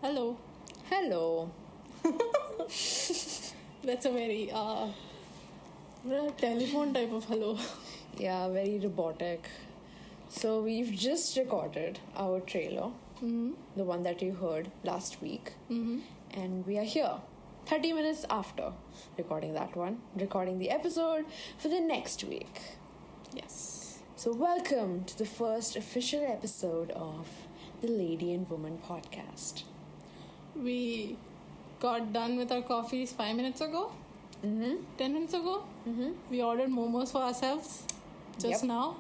Hello. Hello. That's a very telephone type of hello. Yeah, very robotic. So we've just recorded our trailer, the one that you heard last week, and we are here 30 minutes after recording that one, recording the episode for the next week. Yes. So welcome to the first official episode of the Lady and Woman podcast. We got done with our coffees 5 minutes ago. 10 minutes ago. We ordered momos for ourselves just Yep. now.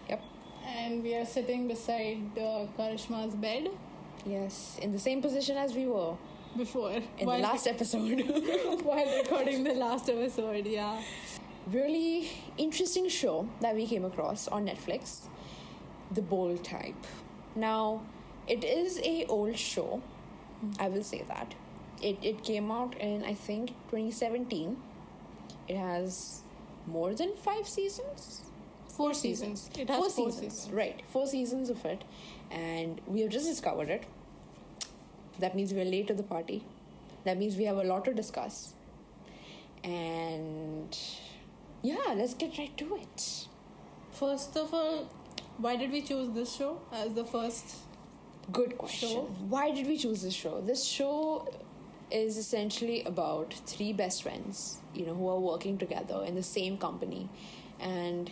Yep. And we are sitting beside Karishma's bed Yes, in the same position as we were before. in the last episode. while recording the last episode, yeah. Really interesting show that we came across on Netflix, The Bold Type. Now, it is a old show, I will say that. It came out in, I think, 2017. It has more than 5 seasons? 4 seasons. It has 4 seasons. Right, 4 seasons of it. And we have just discovered it. That means we're late to the party. That means we have a lot to discuss. And yeah, let's get right to it. First of all, why did we choose this show as the first? Good question. Show? Why did we choose this show? This show is essentially about 3 best friends, who are working together in the same company and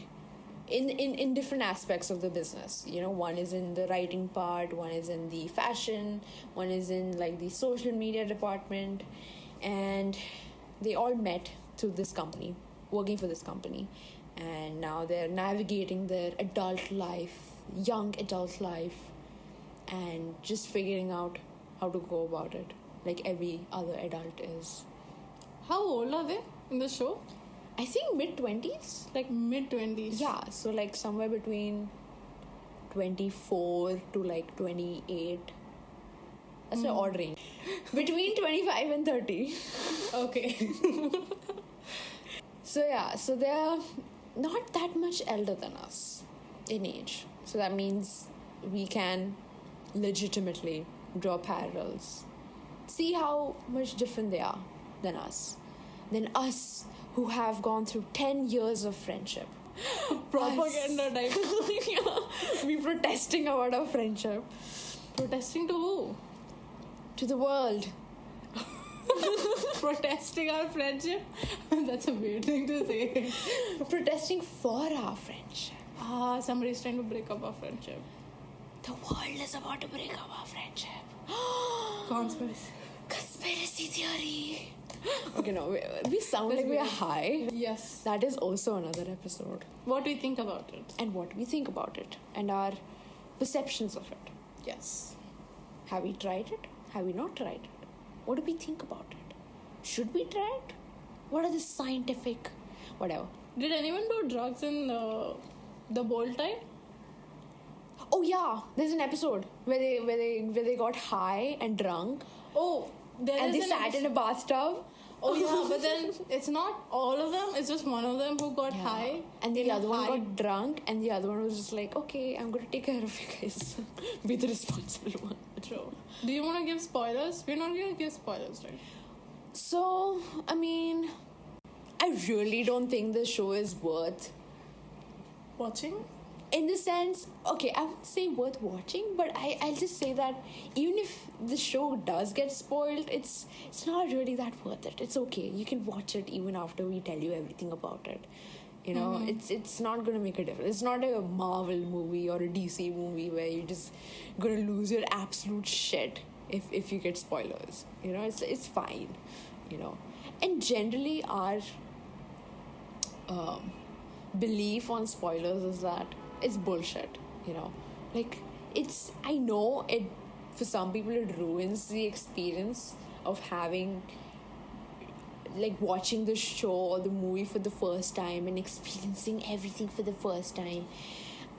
in different aspects of the business. One is in the writing part, one is in the fashion, one is in like the social media department, and they all met through this company, working for this company, and now they're navigating their adult life, young adult life, and just figuring out how to go about it like every other adult is. How old are they in the show? I think mid-20s, like Mid-20s. yeah, so like somewhere between 24 to like 28. That's an odd range. Between 25 and 30. Okay. So yeah, so they're not that much elder than us in age. So that means we can legitimately draw parallels. See how much different they are than us. Than us who have gone through 10 years of friendship. Propaganda type. Yeah, we protesting about our friendship. Protesting to who? To the world. Protesting our friendship? That's a weird thing to say. Protesting for our friendship. Somebody's trying to break up our friendship. The world is about to break up our friendship. Conspiracy. Conspiracy theory. Okay, no, we sound like we are high. Yes. That is also another episode. What do you think about it? And what we think about it. And our perceptions of it. Yes. Have we tried it? Have we not tried it? What do we think about it? Should we try it? What are the scientific... whatever. Did anyone do drugs in the Bold Type? Oh yeah, there's an episode where they got high and drunk. Oh, And they sat in a bathtub. Oh yeah, but then it's not all of them. It's just one of them who got high. And the in a other one high- got drunk, and the other one was just like, okay, I'm going to take care of you guys. Be the responsible one. True. Do you want to give spoilers? We're not going to give spoilers, right? So, I mean, I really don't think the show is worth... Watching? In the sense, okay, I wouldn't say worth watching, but I'll just say that even if the show does get spoiled, it's not really that worth it. It's okay. You can watch it even after we tell you everything about it. It's not going to make a difference. It's not a Marvel movie or a DC movie where you're just going to lose your absolute shit if you get spoilers. It's fine, And generally our belief on spoilers is that it's bullshit, Like, I know it, for some people, it ruins the experience of having, like, watching the show or the movie for the first time and experiencing everything for the first time.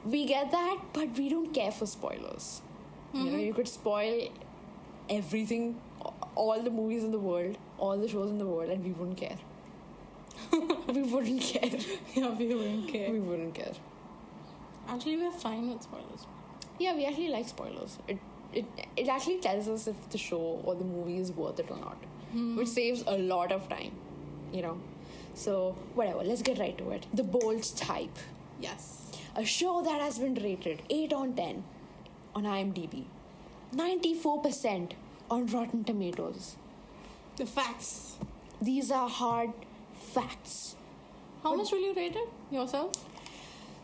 We get that, but we don't care for spoilers. You could spoil everything, all the movies in the world, all the shows in the world, and we wouldn't care. We wouldn't care. Yeah, we wouldn't care. We wouldn't care. Actually, we're fine with spoilers. Yeah, we actually like spoilers. it actually tells us if the show or the movie is worth it or not, which saves a lot of time, you know. So whatever, let's get right to it. The Bold Type. Yes. A show that has been rated 8 on 10 on IMDb, 94% on Rotten Tomatoes. The facts. These are hard facts. How much will you rate it yourself?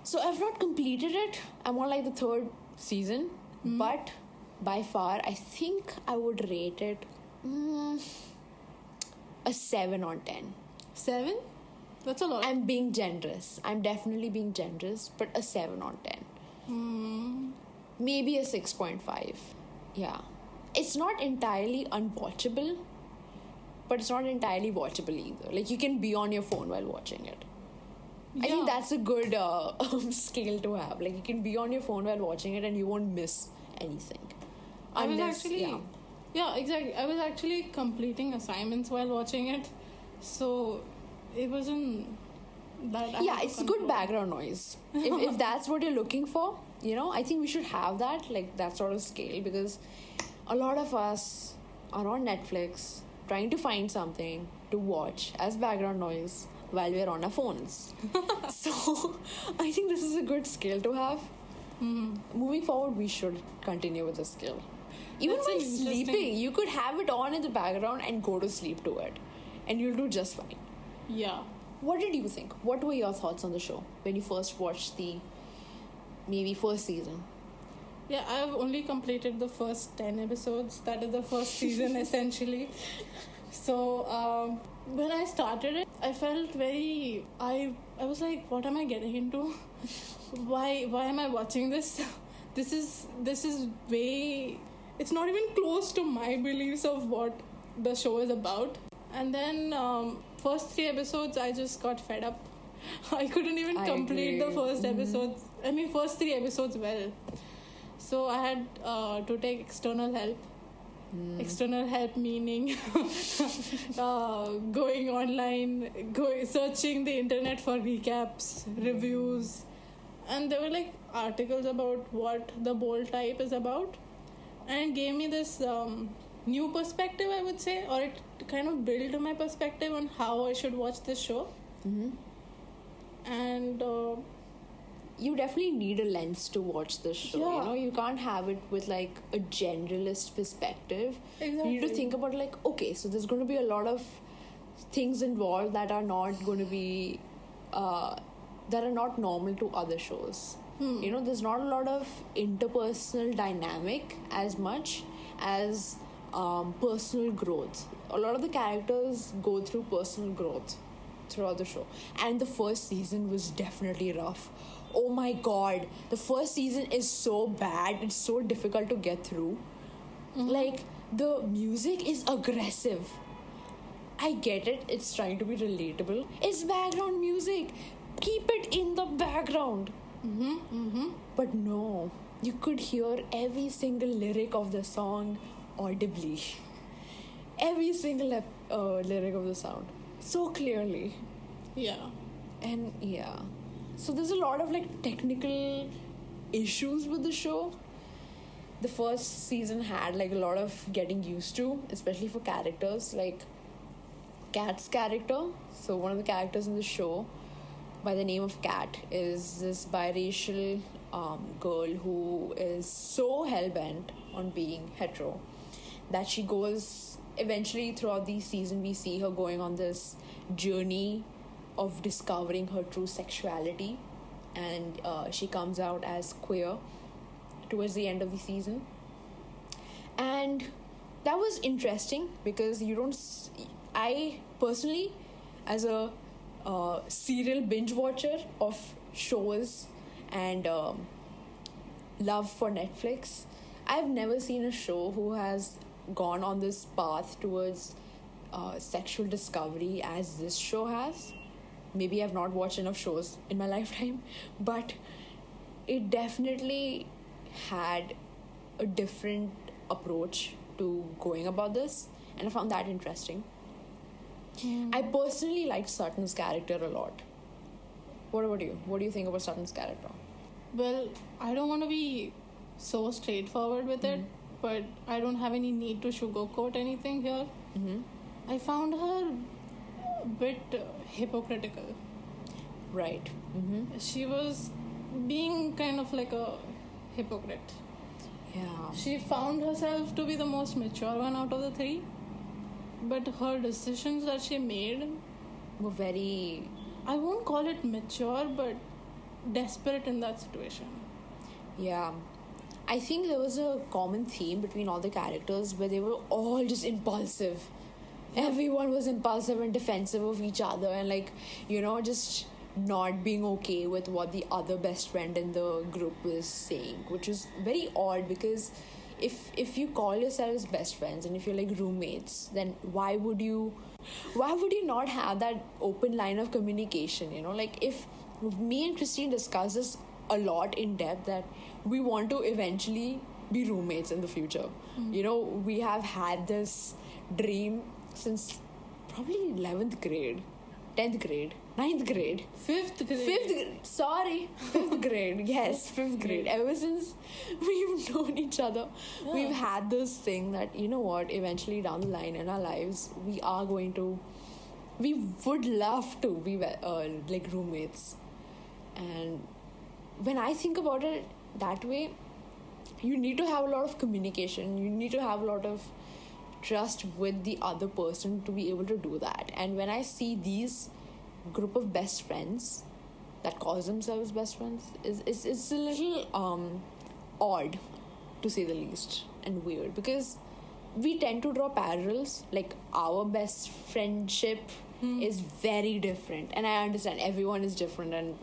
So I've not completed it. I'm on like the 3rd season, but by far I think I would rate it a 7 on 10. 7? That's a lot. I'm being generous. I'm definitely being generous, but a 7 on 10. Maybe a 6.5. Yeah. It's not entirely unwatchable, but it's not entirely watchable either. Like, you can be on your phone while watching it. I think that's a good scale to have. Like, you can be on your phone while watching it and you won't miss anything. Yeah, exactly. I was actually completing assignments while watching it, so it wasn't that. Yeah, it's good background noise. If that's what you're looking for, you know, I think we should have that, like that sort of scale, because a lot of us are on Netflix trying to find something to watch as background noise while we're on our phones. So I think this is a good scale to have. Moving forward, we should continue with this skill. Even while sleeping, you could have it on in the background and go to sleep to it, and you'll do just fine. Yeah. What did you think? What were your thoughts on the show when you first watched the maybe first season? Yeah, I've only completed the first 10 episodes. That is the first season, essentially. So, when I started it, I felt very... I was like, what am I getting into? Why am I watching this? This is way... It's not even close to my beliefs of what the show is about. And then, first 3 episodes, I just got fed up. I couldn't even complete the first episodes. First 3 episodes well. So I had to take external help. External help meaning going online, searching the internet for recaps, reviews, and there were like articles about what The Bold Type is about, and it gave me this new perspective, I would say, or it kind of built my perspective on how I should watch this show. And you definitely need a lens to watch this show. Yeah. You know, you can't have it with like a generalist perspective. Exactly. You need to think about like, okay, so there's going to be a lot of things involved that are not going to be that are not normal to other shows. You know, there's not a lot of interpersonal dynamic as much as personal growth. A lot of the characters go through personal growth throughout the show, and the first season was definitely rough. Oh my god, the first season is so bad. It's so difficult to get through. Like, the music is aggressive. I get it, it's trying to be relatable. It's background music. Keep it in the background. But no, you could hear every single lyric of the song audibly. Every single lyric of the sound. So clearly. yeah. And yeah. So there's a lot of like technical issues with the show. The first season had like a lot of getting used to, especially for characters. Like Kat's character. So one of the characters in the show by the name of Kat is this biracial girl who is so hell-bent on being hetero that she goes, eventually throughout the season we see her going on this journey of discovering her true sexuality, and she comes out as queer towards the end of the season. And that was interesting because I personally, as a serial binge watcher of shows and love for Netflix, I've never seen a show who has gone on this path towards sexual discovery as this show has. Maybe I've not watched enough shows in my lifetime, but it definitely had a different approach to going about this, and I found that interesting. I personally liked Sutton's character a lot. What about you? What do you think about Sutton's character? Well, I don't want to be so straightforward with it, but I don't have any need to sugarcoat anything here. I found her a bit hypocritical. Right. She was being kind of like a hypocrite. Yeah. She found herself to be the most mature one out of the three, but her decisions that she made, Were very... I won't call it mature, but desperate in that situation. Yeah. I think there was a common theme between all the characters where they were all just impulsive. Everyone was impulsive and defensive of each other, and like, just not being okay with what the other best friend in the group was saying, which was very odd because if you call yourselves best friends and if you're like roommates, then why would you not have that open line of communication? Like if me and Christine discuss this a lot in depth that we want to eventually be roommates in the future. We have had this dream since probably 11th grade, 10th grade, 9th grade, 5th grade. 5th grade. Sorry, 5th grade. Yes, 5th grade. Ever since we've known each other, we've had this thing that, eventually down the line in our lives, we would love to be like roommates. And when I think about it that way, you need to have a lot of communication. You need to have a lot of trust with the other person to be able to do that. And when I see these group of best friends that calls themselves best friends, it's a little odd, to say the least, and weird, because we tend to draw parallels. Like our best friendship is very different, and I understand everyone is different and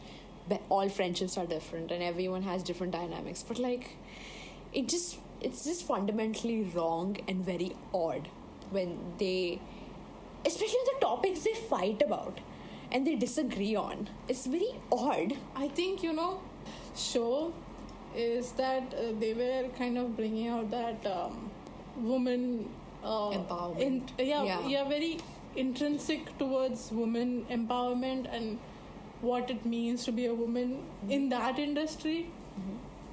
all friendships are different and everyone has different dynamics, but like it's just fundamentally wrong and very odd when they, especially the topics they fight about and they disagree on. It's very odd. I think, show is that they were kind of bringing out that woman Empowerment. Very intrinsic towards woman empowerment and what it means to be a woman in that industry.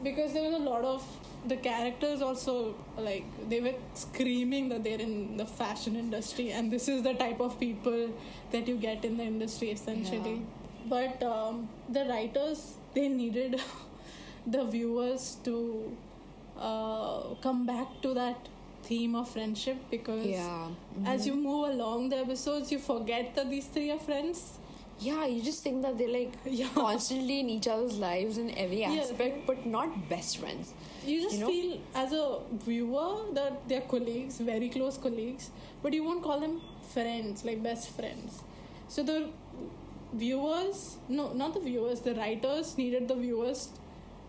Because there was a lot of the characters also, like, they were screaming that they're in the fashion industry and this is the type of people that you get in the industry essentially. But the writers, they needed the viewers to come back to that theme of friendship, because as you move along the episodes, you forget that these three are friends. Yeah, you just think that they're like constantly in each other's lives in every aspect, but not best friends. You just feel as a viewer that they're colleagues, very close colleagues, but you won't call them friends, like best friends. So the viewers, no, not the viewers, the writers needed the viewers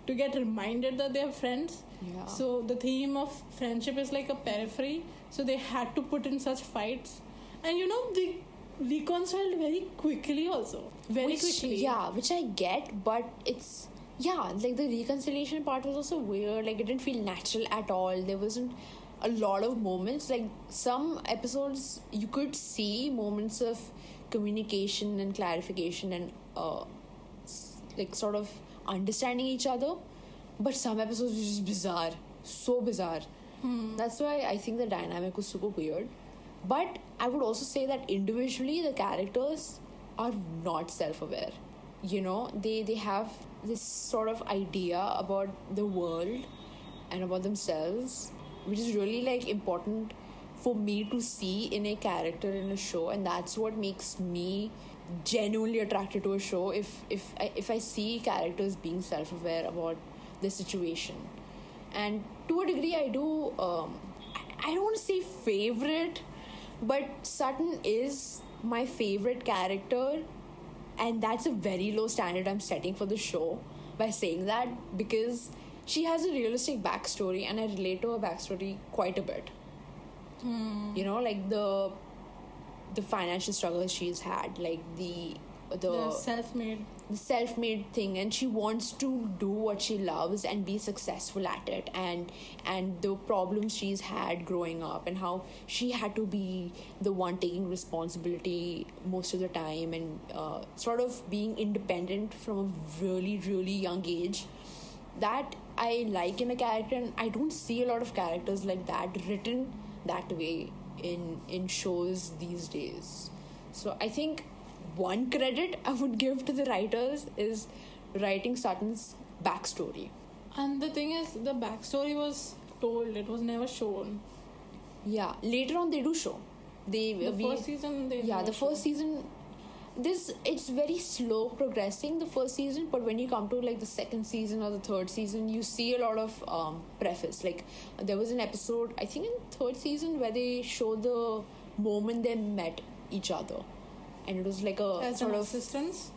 to get reminded that they're friends. Yeah. So the theme of friendship is like a periphery, so they had to put in such fights. And they reconciled very quickly also. Quickly. Yeah, which I get, but it's... Yeah, like the reconciliation part was also weird. Like it didn't feel natural at all. There wasn't a lot of moments. Like some episodes, you could see moments of communication and clarification and like sort of understanding each other. But some episodes were just bizarre. So bizarre. That's why I think the dynamic was super weird. But I would also say that individually the characters are not self-aware. They have this sort of idea about the world and about themselves, which is really like important for me to see in a character in a show, and that's what makes me genuinely attracted to a show. If I see characters being self-aware about the situation, and to a degree I do. I don't want to say favorite, but Sutton is my favorite character. And that's a very low standard I'm setting for the show by saying that, because she has a realistic backstory and I relate to her backstory quite a bit. Like the financial struggles she's had, like the self-made thing, and she wants to do what she loves and be successful at it, and the problems she's had growing up and how she had to be the one taking responsibility most of the time and sort of being independent from a really, really young age. that I like in a character, and I don't see a lot of characters like that written that way in shows these days. So I think one credit I would give to the writers is writing Sutton's backstory. And the thing is, the backstory was told, it was never shown. Yeah, later on they do show. First season, they yeah, never the first season. It's very slow progressing the first season, but when you come to like the second season or the third season, you see a lot of preface. Like there was an episode, I think in third season, where they show the moment they met each other, and it was like a as sort an of assistants.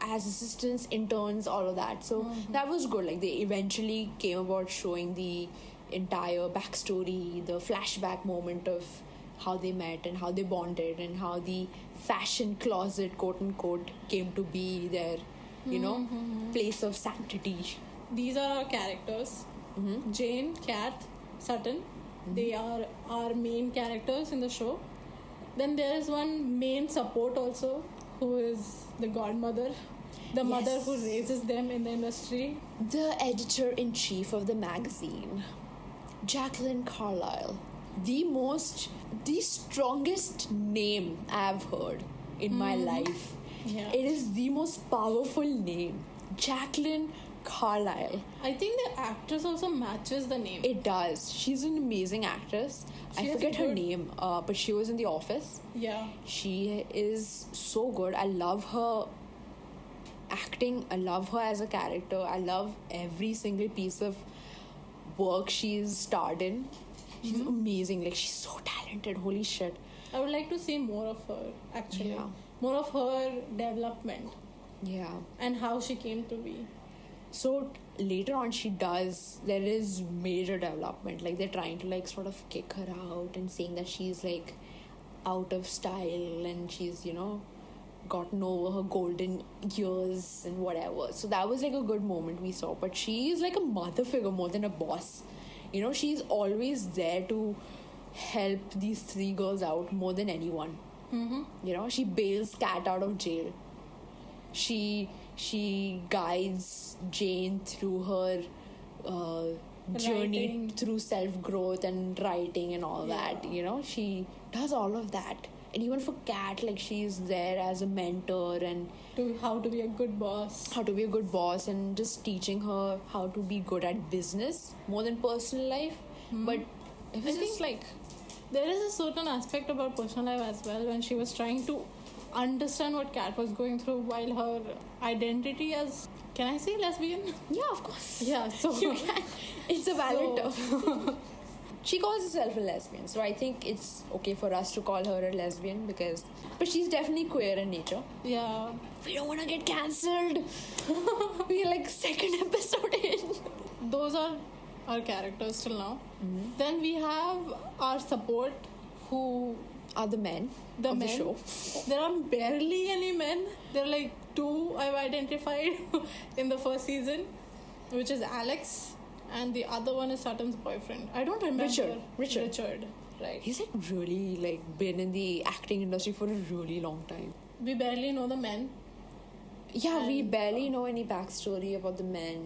as assistants, interns, all of that. So that was good. Like they eventually came about showing the entire backstory, the flashback moment of how they met and how they bonded and how the fashion closet, quote unquote, came to be their, place of sanctity. These are our characters. Jane, Kat, Sutton. They are our main characters in the show. Then there is one main support also, who is the godmother, the mother who raises them in the industry. The editor-in-chief of the magazine, Jacqueline Carlyle. The strongest name I've heard in my life. Yeah. It is the most powerful name. Jacqueline Carlyle. I think the actress also matches the name. It does. She's an amazing actress. She I is forget her good. name, but she was in The Office. Yeah. She is so good. I love her acting. I love her as a character. I love every single piece of work she's starred in. She's amazing. Like, she's so talented. Holy shit. I would like to see more of her, actually. Yeah. More of her development Yeah. and how she came to be. So later on there is major development. Like, they're trying to like sort of kick her out and saying that she's like out of style and she's, gotten over her golden years and whatever. So that was like a good moment we saw. But she is like a mother figure more than a boss. She's always there to help these three girls out more than anyone. She bails Kat out of jail. She guides Jane through her journey Writing. through self-growth and writing and all Yeah. that. She does all of that. And even for Kat, like, she's there as a mentor and How to be a good boss. how to be a good boss and just teaching her how to be good at business more than personal life. But it was I just think- like, There is a certain aspect about personal life as well when she was trying to understand what Kat was going through while her identity as, can I say lesbian? yeah, of course. Yeah, so You can. It's a valid So- term. She calls herself a lesbian, so I think it's okay for us to call her a lesbian but she's definitely queer in nature. yeah. We don't want to get cancelled. We're like second episode in. Those are our characters till now. Then we have our support, who Are the men the of men. the show. There are barely any men. There are like two I've identified in the first season, which is Alex, and the other one is Sutton's boyfriend. I don't remember. Richard. Right. He's like really like been in the acting industry for a really long time. We barely know the men. Yeah, we And, barely know any backstory about the men.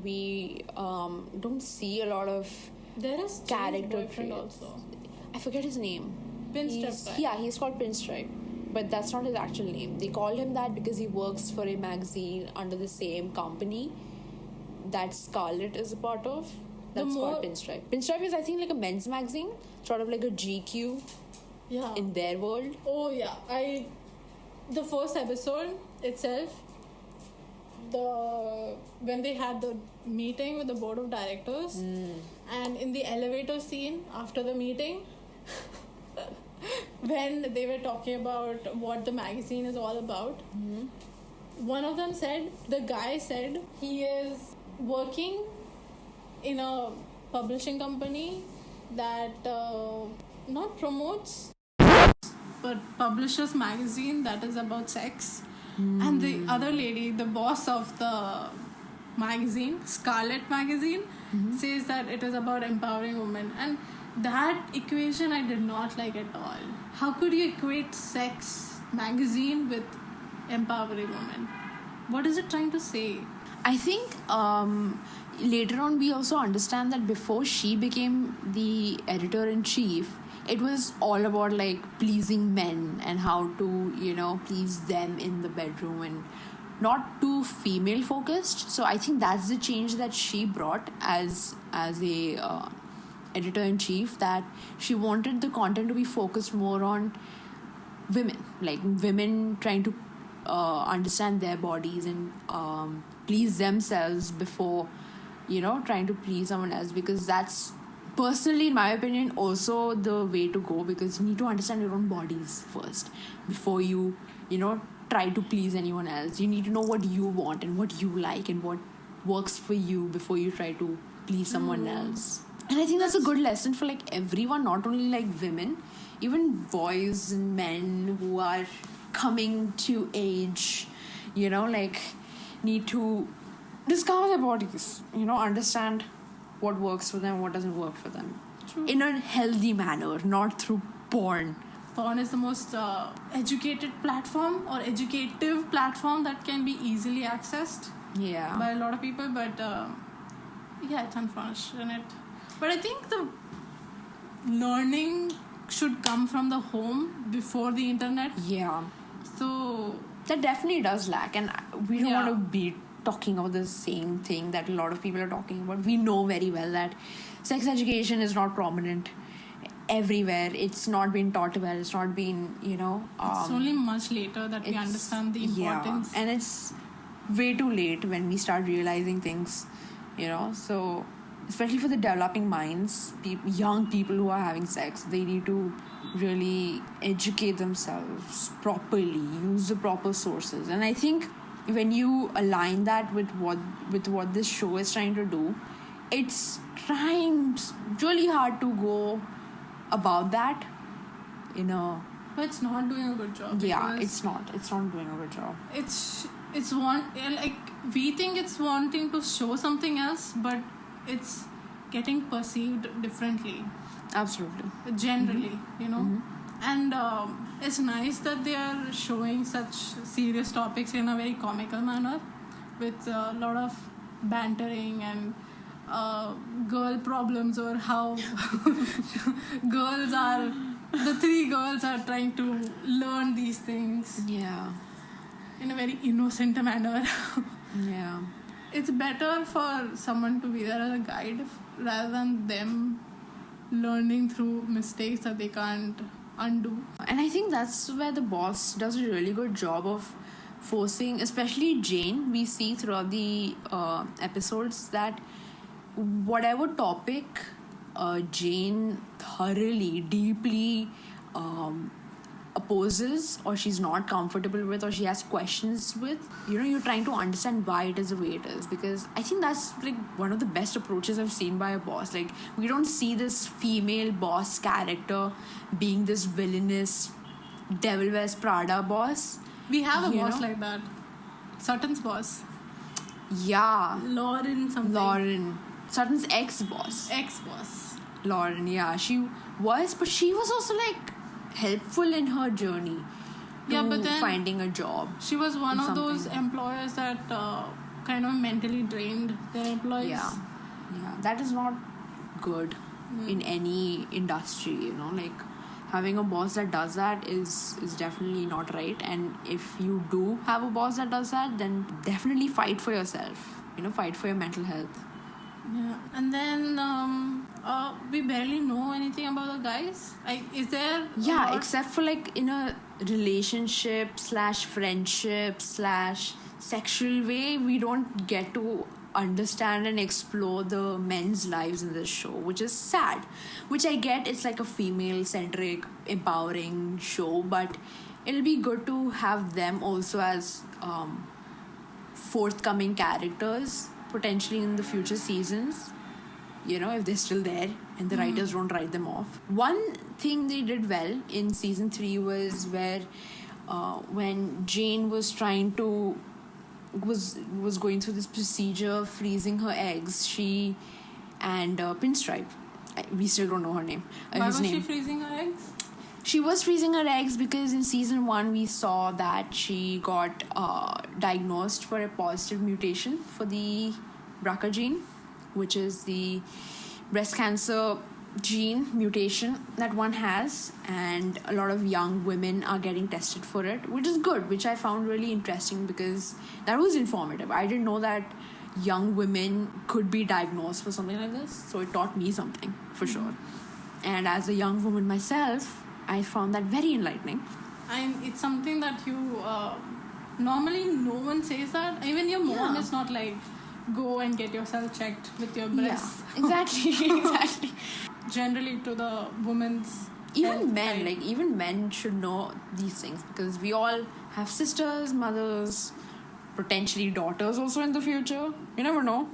We don't see a lot of There is Jane's character boyfriend traits. also. I forget his name. Pinstripe guy. Yeah, he's called Pinstripe, but that's not his actual name. They call him that because he works for a magazine under the same company that Scarlett is a part of. That's called Pinstripe. Pinstripe is, I think, like a men's magazine, sort of like a GQ Yeah. in their world. Oh yeah, the first episode itself, when they had the meeting with the board of directors, and in the elevator scene after the meeting, when they were talking about what the magazine is all about, one of them said, the guy said he is working in a publishing company that not promotes but publishes magazine that is about sex. And the other lady, the boss of the magazine, Scarlet magazine, says that it is about empowering women. And that equation I did not like at all. How could you equate sex magazine with empowering women? What is it trying to say? I think later on we also understand that before she became the editor-in-chief, it was all about like pleasing men and how to, please them in the bedroom and not too female focused. So I think that's the change that she brought as a editor-in-chief, that she wanted the content to be focused more on women, like women trying to understand their bodies and please themselves before trying to please someone else, because that's personally, in my opinion, also the way to go, because you need to understand your own bodies first before you try to please anyone else. You need to know what you want and what you like and what works for you before you try to please someone else. And I think that's a good lesson for like everyone, not only like women, even boys and men who are coming to age, like need to discover their bodies, understand what works for them, what doesn't work for them. True. In a healthy manner, not through porn. Porn is the most educated platform or educative platform that can be easily accessed by a lot of people, but it's unfortunate. But I think the learning should come from the home before the internet. Yeah. So that definitely does lack, and we don't want to be talking about the same thing that a lot of people are talking about. We know very well that sex education is not prominent everywhere. It's not been taught well. It's not been, it's only much later that we understand the importance. Yeah, and it's way too late when we start realizing things, so especially for the developing minds, young people who are having sex, they need to really educate themselves properly, use the proper sources. And I think when you align that with what this show is trying to do, it's trying really hard to go about that, But it's not doing a good job. Yeah, it's not doing a good job. It's we think it's wanting to show something else, but it's getting perceived differently. Absolutely. Generally, And it's nice that they are showing such serious topics in a very comical manner, with a lot of bantering and girl problems, or how the three girls are trying to learn these things. Yeah. In a very innocent manner. Yeah. It's better for someone to be there as a guide rather than them learning through mistakes that they can't undo. And I think that's where The Boss does a really good job of forcing, especially Jane. We see throughout the episodes that whatever topic Jane thoroughly, deeply opposes, or she's not comfortable with, or she has questions with, you're trying to understand why it is the way it is. Because I think that's like one of the best approaches I've seen by a boss. Like, we don't see this female boss character being this villainous Devil Wears Prada boss. We have a boss like that. Sutton's boss. Yeah. Lauren. Sutton's ex-boss. Lauren, yeah. She was, but she was also like helpful in her journey but then finding a job. She was one of those employers that kind of mentally drained their employees. Yeah, that is not good in any industry. Like, having a boss that does that is definitely not right. And if you do have a boss that does that, then definitely fight for yourself. Fight for your mental health. Yeah, and then we barely know anything about the guys. Like, is there? Yeah, except for like in a relationship / friendship / sexual way, we don't get to understand and explore the men's lives in this show, which is sad. Which I get, it's like a female-centric, empowering show, but it'll be good to have them also as forthcoming characters, potentially in the future seasons, if they're still there and the writers don't write them off. One thing they did well in season 3 was where when Jane was trying to was going through this procedure of freezing her eggs, she and Pinstripe, we still don't know her name. Why was she freezing her eggs? She was freezing her eggs because in season 1 we saw that she got diagnosed for a positive mutation for the BRCA gene, which is the breast cancer gene mutation that one has, and a lot of young women are getting tested for it, which is good, which I found really interesting because that was informative. I didn't know that young women could be diagnosed for something like this, so it taught me something for sure. And as a young woman myself, I found that very enlightening. And it's something that you normally no one says that. Even your mom is not like, go and get yourself checked with your breasts. Yeah, exactly. Generally to the women's even men, like even men should know these things because we all have sisters, mothers, potentially daughters also in the future. You never know.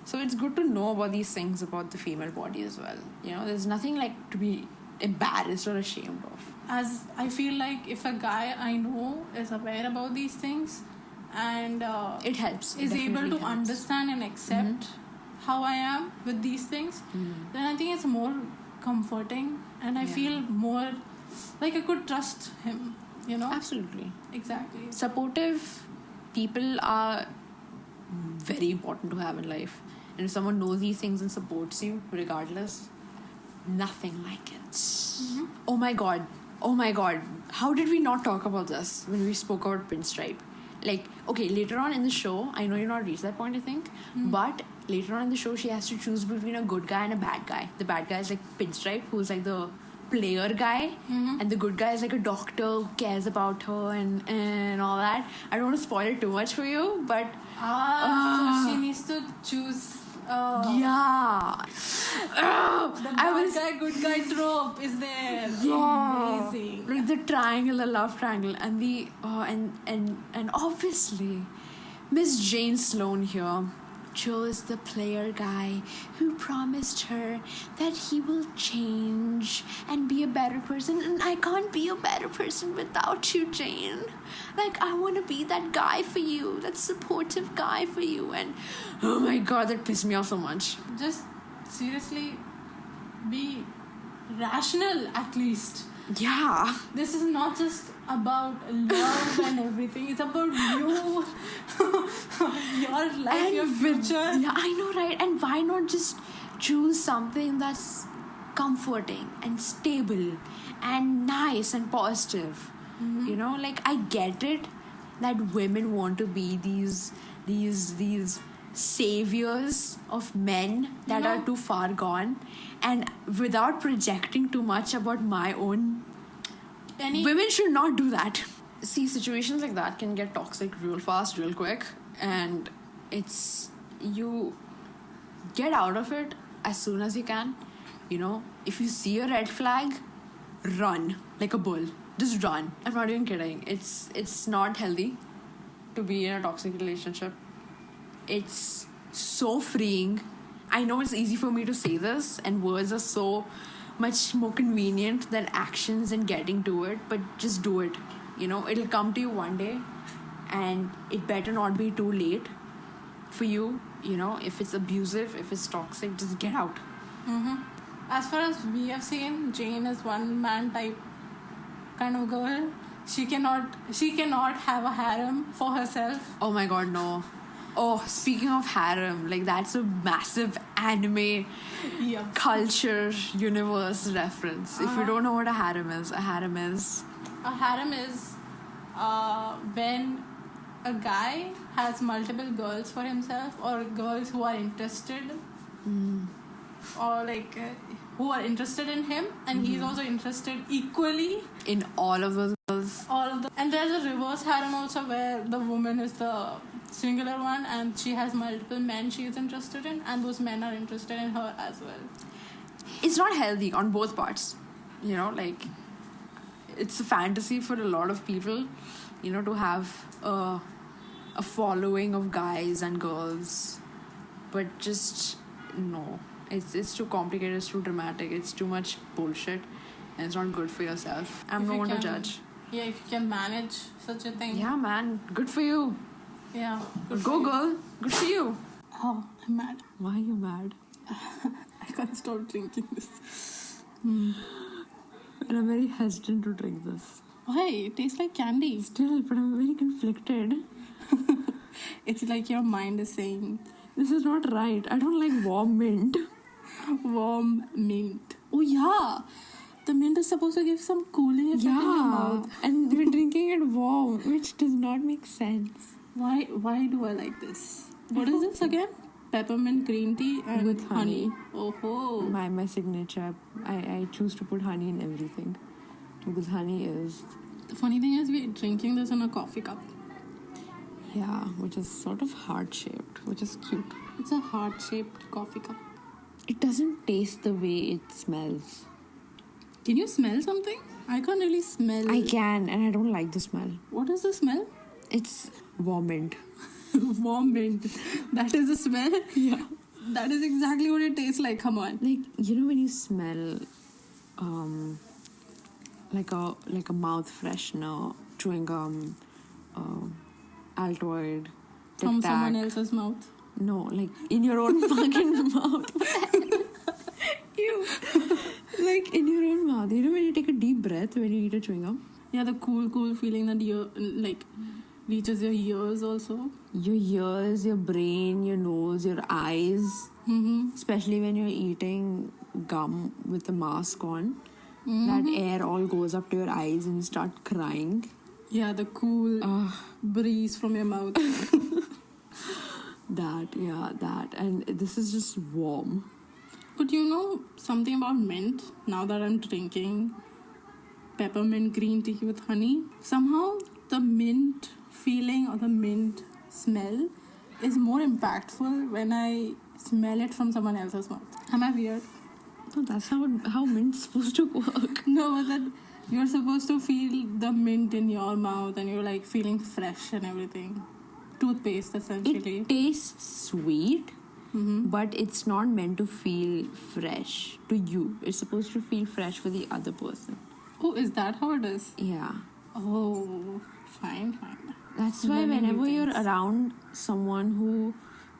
So it's good to know about these things about the female body as well. You know, there's nothing like to be embarrassed or ashamed of. As I feel like if a guy I know is aware about these things and it helps. is able to understand and accept how I am with these things, then I think it's more comforting and I feel more like I could trust him, you know? Absolutely. Exactly. Supportive people are very important to have in life. And if someone knows these things and supports you regardless, nothing like it. Oh my god. How did we not talk about this when we spoke about Pinstripe? Like, okay, later on in the show, I know you're not reached that point, I think, but later on in the show, she has to choose between a good guy and a bad guy. The bad guy is like Pinstripe, who's like the player guy, and the good guy is like a doctor who cares about her and all that. I don't want to spoil it too much for you, but so she needs to choose. Yeah. The bad guy, good guy trope is there. Yeah. Amazing. Like the triangle, the love triangle, and the and obviously, Miss Jane Sloan here chose the player guy who promised her that he will change and be a better person, and I can't be a better person without you, Jane. Like, I want to be that guy for you, that supportive guy for you, and oh my god, that pissed me off so much. Just seriously be rational at least. Yeah. This is not just about love and everything. It's about you, your life, and your future. Yeah, I know, right? And why not just choose something that's comforting and stable and nice and positive? You know, like, I get it that women want to be these saviors of men that are too far gone, and without projecting too much about my own, women should not do that. See, situations like that can get toxic real fast, real quick, and it's, you get out of it as soon as you can. You know, if you see a red flag, run like a bull. Just run. I'm not even kidding. It's not healthy to be in a toxic relationship. It's so freeing. I know it's easy for me to say this, and words are so much more convenient than actions and getting to it, but just do it. You know, it'll come to you one day, and it better not be too late for you. You know, if it's abusive, if it's toxic, just get out. As far as we have seen, Jane is one man type kind of girl. She cannot have a harem for herself. Oh my god, no. Oh, speaking of harem, like, that's a massive anime culture universe reference. If you don't know what a harem is when a guy has multiple girls for himself, or girls who are interested or like who are interested in him, and he's also interested equally in all of those girls. And there's a reverse harem also, where the woman is the singular one and she has multiple men she is interested in, and those men are interested in her as well. It's not healthy on both parts. You know, like, it's a fantasy for a lot of people, you know, to have a following of guys and girls, but just no. It's too complicated, it's too dramatic, it's too much bullshit, and it's not good for yourself. I'm no one to judge. Yeah, if you can manage such a thing. Yeah, man, good for you. Yeah. Go, girl. Good for you. Oh, I'm mad. Why are you mad? I can't stop drinking this. and I'm very hesitant to drink this. Why? It tastes like candy. Still, but I'm very conflicted. It's like your mind is saying, This is not right. I don't like warm mint. warm mint. Oh yeah, the mint is supposed to give some cooling effect in your mouth. And we're drinking it warm, which does not make sense. Why do I like this? What is this again? Peppermint green tea and With honey. Oh ho. My signature. I choose to put honey in everything because honey is, The funny thing is, we're drinking this in a coffee cup. which is sort of heart shaped, which is cute. It's a heart-shaped coffee cup. It doesn't taste the way it smells. Can you smell something? I can't really smell. I can, and I don't like the smell. What is the smell? It's warm mint. Warm mint. That is the smell? Yeah. That is exactly what it tastes like. Come on. Like, you know when you smell like a mouth freshener, chewing gum, Altoid, From Tic Tac. someone else's mouth. No, like in your own fucking mouth. You. Like in your own mouth. You know when you take a deep breath when you eat a chewing gum? Yeah, the cool feeling that reaches your ears also. Your ears, your brain, your nose, your eyes. Mm-hmm. Especially when you're eating gum with the mask on. That air all goes up to your eyes and you start crying. Yeah, the cool breeze from your mouth. That. And this is just warm. But you know something about mint? Now that I'm drinking peppermint green tea with honey, somehow the mint feeling or the mint smell is more impactful when I smell it from someone else's mouth. Am I weird? No, that's how mint's supposed to work. No, but that you're supposed to feel the mint in your mouth and you're like feeling fresh and everything. Toothpaste, essentially. It tastes sweet, but it's not meant to feel fresh to you. It's supposed to feel fresh for the other person. Oh, is that how it is? Yeah. Oh, fine. That's why Learning new whenever you're things. around someone who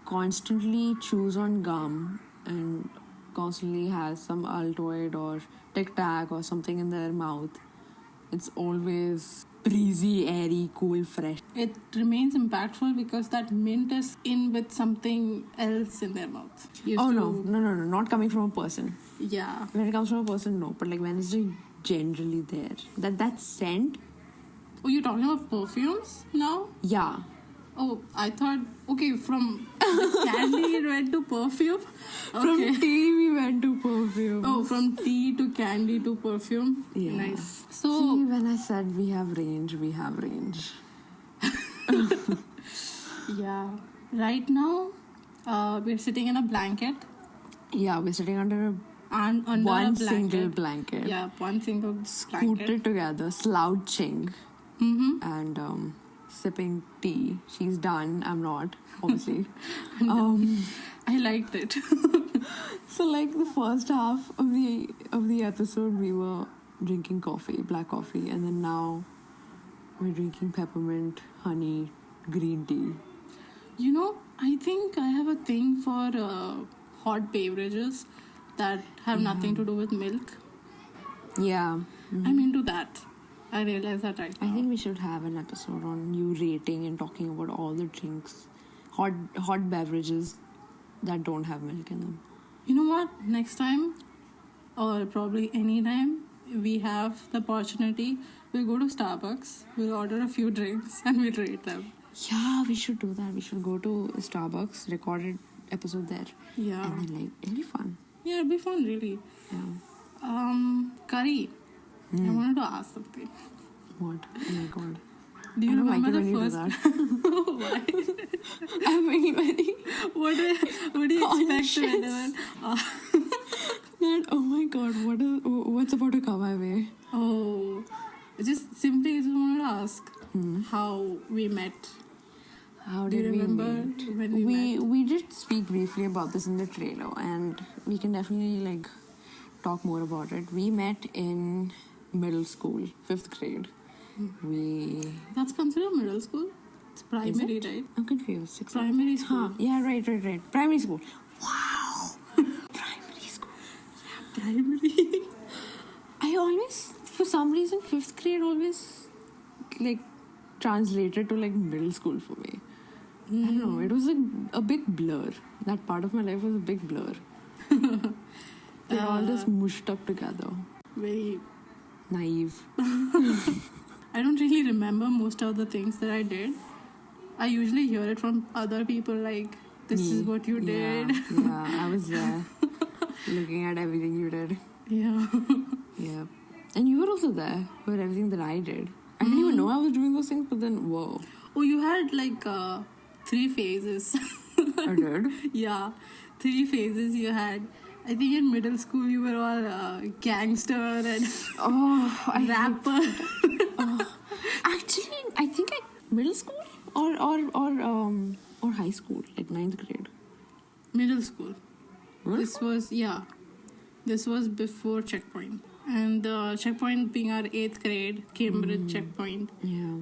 constantly chews on gum and constantly has some Altoid or Tic Tac or something in their mouth, it's always breezy, airy, cool, fresh. It remains impactful because that mint is in with something else in their mouth. No, not coming from a person. Yeah. When it comes from a person, no, but like when it's just generally there, that scent. Oh, you're talking about perfumes now? Yeah. Oh, I thought, okay, from candy it went to perfume. Okay. From tea we went to perfume. Oh, from tea to candy to perfume. Yeah. Nice. See, So, when I said we have range, we have range. yeah. Right now, we're sitting in a blanket. Yeah, we're sitting under And under a one blanket. single blanket. Yeah, one single blanket. Scooted together, slouching, and sipping tea. She's done. I'm not, obviously. I liked it. So, like the first half of the episode, we were drinking coffee, black coffee, and then now we're drinking peppermint, honey, green tea. You know, I think I have a thing for hot beverages that have nothing to do with milk. Yeah. I'm into that. I realize that right now. I think we should have an episode on you rating and talking about all the drinks, hot beverages that don't have milk in them. You know what? Next time, or probably any time, we have the opportunity, we'll go to Starbucks, we'll order a few drinks, and we'll rate them. Yeah, we should do that. We should go to Starbucks, recorded episode there. Yeah. And then it'll be fun. Yeah, it'll be fun, really. Yeah. Curry. I wanted to ask something. What? Oh my god. Do you I don't remember like it the when first? you do that. Why? I'm very What do you expect whenever? that. Oh my god, what's about to come my way? Oh, just wanted to ask how we met. How Do you did we remember meet? when we met? We did speak briefly about this in the trailer, and we can definitely talk more about it. We met in middle school, 5th grade. That's considered middle school? It's primary, right? I'm confused. 6th grade. Primary school. Huh. Yeah, right. Primary school. Wow. Primary school. Primary. I always some reason, 5th grade always like translated to like middle school for me. I don't know. It was like a big blur. That part of my life was a big blur. They're all just mushed up together. Very Naive. I don't really remember most of the things that I did. I usually hear it from other people, like, this is what you did. Yeah, I was there looking at everything you did. Yeah. Yeah. And you were also there for everything that I did. I didn't even know I was doing those things, but then, whoa. Oh, you had like 3 phases. I did? Yeah, 3 phases you had. I think in middle school you were all gangster and rapper. Actually, I think middle school or high school, like 9th grade. Middle school. What? This was before Checkpoint. And Checkpoint being our 8th grade, Cambridge Checkpoint. Yeah.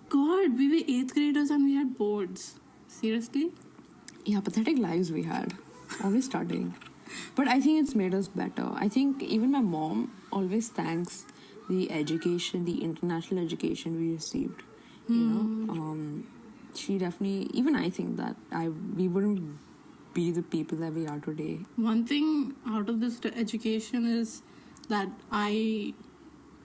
God, we were 8th graders and we had boards. Seriously? Yeah, pathetic lives we had. Always studying. But I think it's made us better. I think even my mom always thanks the education, the international education we received. You know? She definitely... Even I think that we wouldn't be the people that we are today. One thing out of this education is that I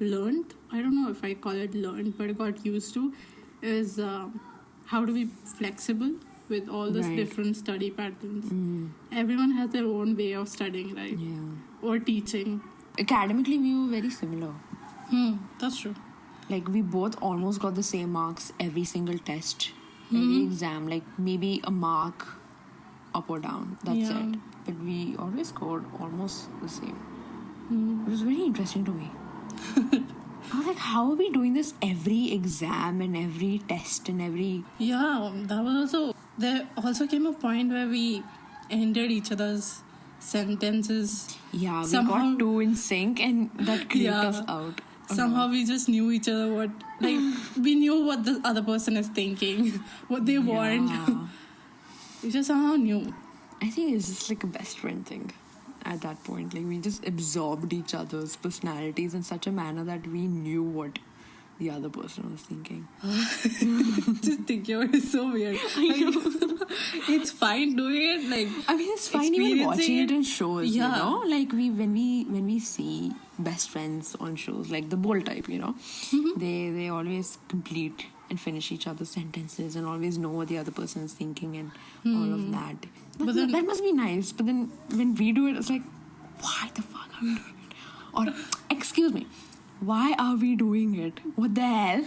learned, I don't know if I call it learned, but I got used to, is how to be flexible with all these different study patterns. Everyone has their own way of studying, right? Yeah. Or teaching. Academically, we were very similar. That's true. Like, we both almost got the same marks every single test, every exam. Like, maybe a mark up or down. That's it. But we always scored almost the same. It was very interesting to me. I was like, how are we doing this every exam and every test and every... Yeah, that was also... There also came a point where we ended each other's sentences. Yeah, we got 2 in sync and that creeped us out. Somehow we just knew each other what... Like, we knew what the other person is thinking, what they want. We just somehow knew. I think it's just like a best friend thing. At that point, like, we just absorbed each other's personalities in such a manner that we knew what the other person was thinking. Just thinking about it is so weird. It's fine doing it, like, I mean, it's fine even watching it in shows, you Yeah. know, like when we see best friends on shows like the Bold Type, you know, they always complete and finish each other's sentences and always know what the other person is thinking and all of that. But then, that must be nice. But then when we do it, it's like, why the fuck are we doing it? Or, excuse me, why are we doing it? What the hell?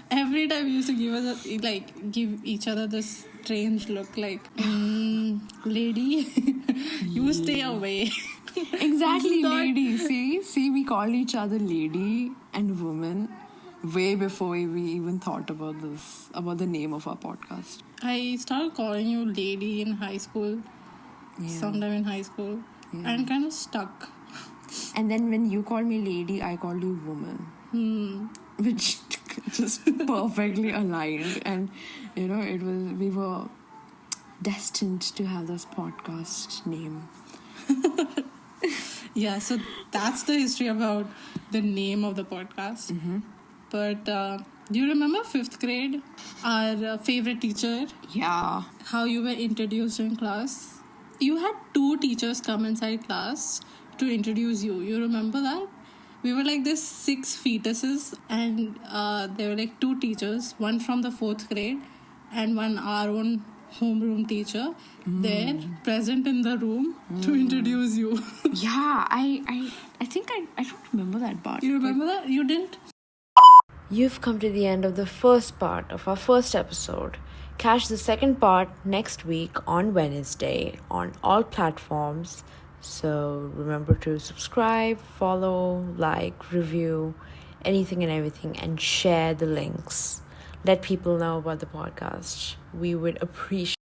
Every time we used to give each other this strange look, like, lady, you stay away. Exactly, lady. See, we call each other lady and woman way before we even thought about the name of our podcast. I started calling you lady in high school, sometime in high school, and kind of stuck. And then when you called me lady, I called you woman. Which just perfectly aligned. And, you know, we were destined to have this podcast name. Yeah, so that's the history about the name of the podcast. But do you remember 5th grade, our favorite teacher? Yeah. How you were introduced in class? You had 2 teachers come inside class to introduce you. You remember that? We were like this 6 fetuses, and there were like 2 teachers, one from the 4th grade and one our own homeroom teacher there present in the room to introduce you. Yeah, I think I don't remember that part. You remember that? You didn't? You've come to the end of the first part of our first episode. Catch the second part next week on Wednesday on all platforms. So remember to subscribe, follow, like, review, anything and everything, and share the links. Let people know about the podcast. We would appreciate